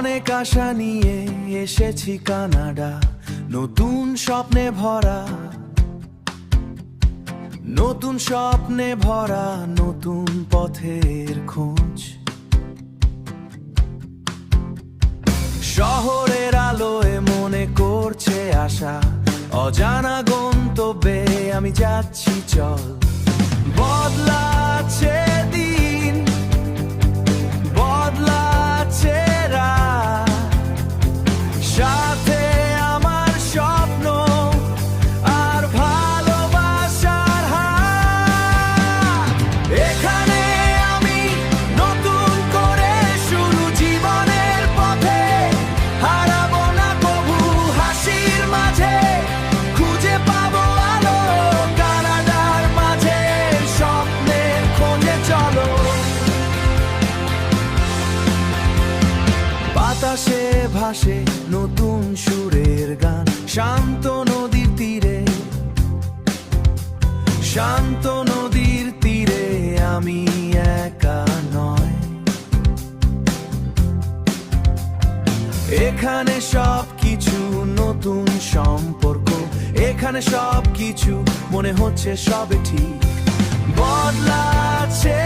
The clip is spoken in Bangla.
অনেক আশা নিয়ে এসেছি কানাডা, নতুন স্বপ্নে ভরা, নতুন স্বপ্নে ভরা, নতুন পথের খোঁজ। শহরের আলোয় মনে করছে আশা, অজানা গন্তব্যে আমি যাচ্ছি চল। বদলাচ্ছে দিন, বদলাচ্ছে রাত, সাথে আমার স্বপ্ন আর ভালোবাসার হাত। এখানে আমি নতুন করে শুরু জীবনের পথে, হারাবো না কবু হাসির মাঝে, খুঁজে পাবো আলো কানাডার মাঝে, স্বপ্নের খোঁজে চলো। বাতাসে ভাসে নতুন সুরের গান, শান্ত নদীর তীরে, শান্ত নদীর তীরে আমি একা নয়। এখানে সবকিছু নতুন সম্পর্ক, এখানে সবকিছু মনে হচ্ছে সবে ঠিক। বদলাচ্ছে